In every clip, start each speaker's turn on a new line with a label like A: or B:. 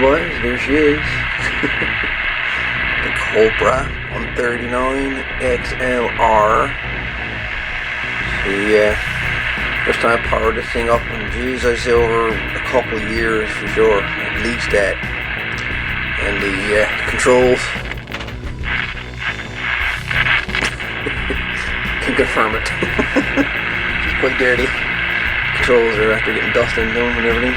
A: boys, there she is. The Cobra 139 XLR. First time I powered this thing up, and geez, I'd say over a couple of years for sure, at least that. And the controls can confirm it. It's quite dirty. Controls are after getting dust in them and everything.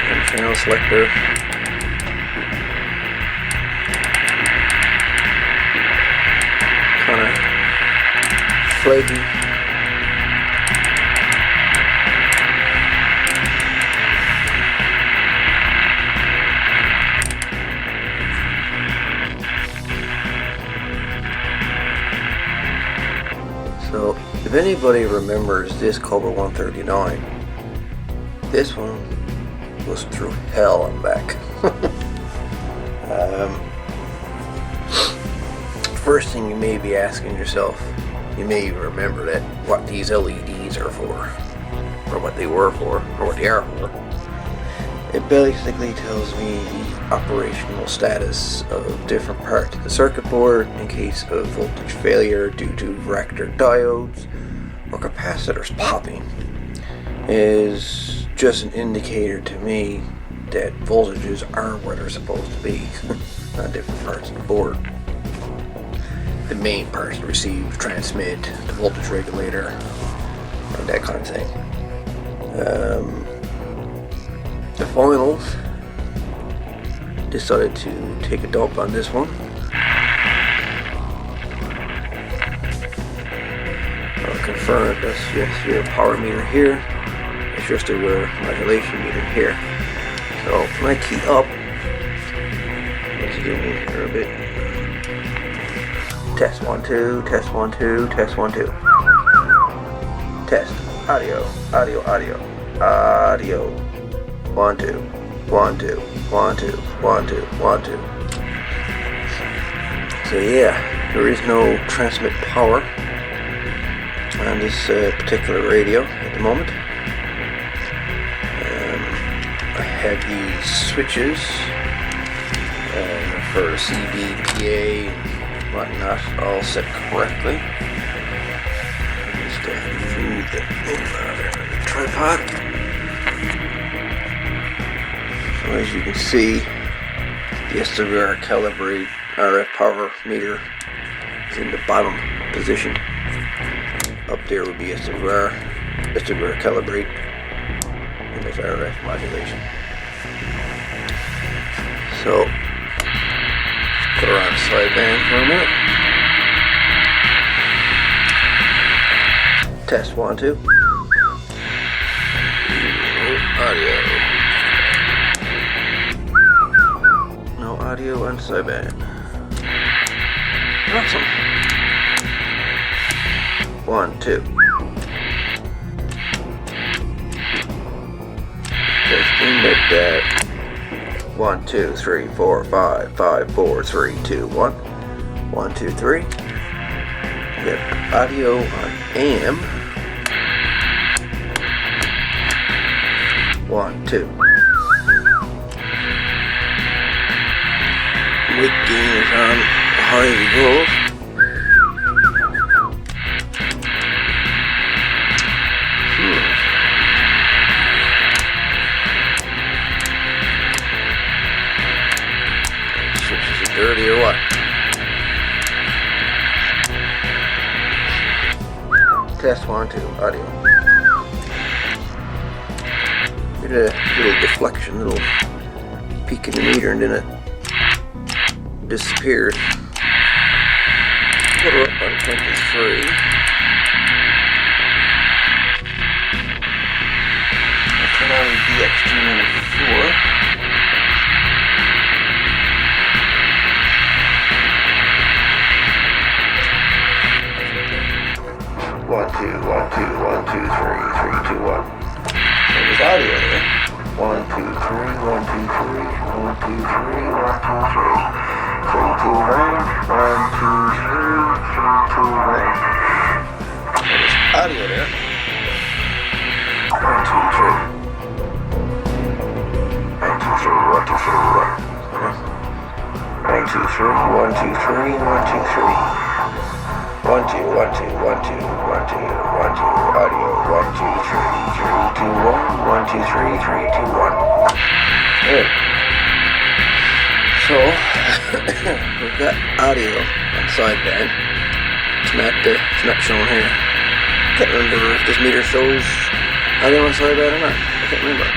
A: And channel selector. Kinda flaky. So, if anybody remembers this Cobra 139, this one was through hell and back. First thing you may be asking yourself, you may remember that what these LEDs are for, or what they were for, or what they are for. It basically tells me the operational status of different parts of the circuit board in case of voltage failure due to reactor diodes or capacitors popping. It is just an indicator to me that voltages are where they're supposed to be on different parts of the board. The main parts to receive, transmit, the voltage regulator, and that kind of thing. The finals decided to take a dump on this one. I'll confirm this. Yes, your power meter here. It's just a modulation meter here. So when I key up, let's zoom in here a bit. Test 1 2, test 1 2, test 1 2. Test audio, audio, audio, audio. 1 2, 1 2, 1 2, 1 2, 1 2. So yeah, there is no transmit power on this particular radio at the moment. I have these switches for CB, PA, and whatnot all set correctly. Just move the tripod. So as you can see, the SWR calibrate RF power meter is in the bottom position. Up there would be SWR calibrate, and there's RF modulation. So put her on sideband for a minute. Test 1 2. Audio. No audio on sideband. Awesome. 1 2. Testing that. 1 2 3 4 5 5 4 3 2 1. 1 2 3. We have audio on AM. 1 2. Mic gain is on high as it goes. Switches are dirty or what? Test 1 2 audio. Get a little deflection, little peak in the meter, and then it disappeared. Put her up on 23. I'll turn on the DX294. 1 2 1 2 1 2 3 3 2 1. There's audio there. 1 2 3 1 2 3 1 2 3 1 2 3 3 2 1. 1 2 3 3 2 1. There's audio there. 1 2, 3, 1, 2, 3, 1, 2, 3. 1, 2, 1, 2, 1, 2, 1, 2, 1, 2, audio, 1, 2, 3, 3, 2, 1, 1, 2, 3, 3, 2, 1. Good. So, we've got audio on sideband. It's not shown here. Can't remember if this meter shows audio on sideband or not. I can't remember.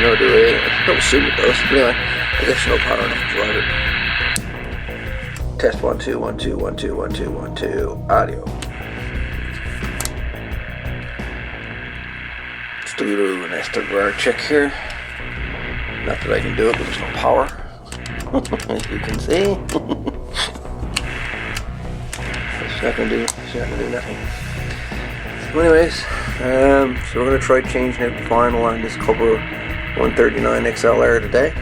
A: No, do it. I don't assume it does. But anyway, I guess no power enough to drive it. Test 1, 2, 1, 2, 1, 2, 1, 2, 1, 2, audio. Let's do an estivar check here. Not that I can do it, but there's no power. As you can see. It's not gonna do nothing. So anyways, so we're gonna try changing out the final on this Cobra 139 XLR today.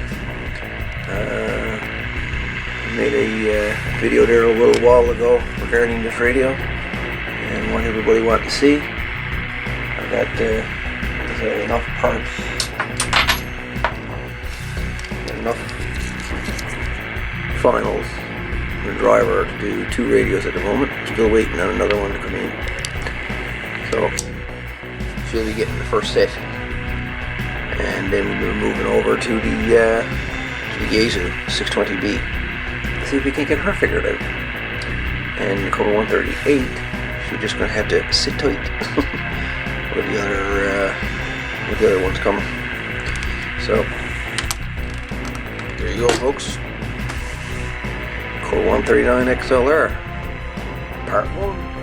A: Made a video there a little while ago regarding this radio and what everybody wanted to see. I got enough parts, enough finals in the driver to do 2 radios at the moment. Still waiting on another one to come in. So she'll be getting the first set, and then we're moving over to the Yaesu 620B. See if we can get her figured out. And the Cobra 138, she's just gonna have to sit tight with the other ones coming. So there you go, folks. Cobra 139 XLR Part 1.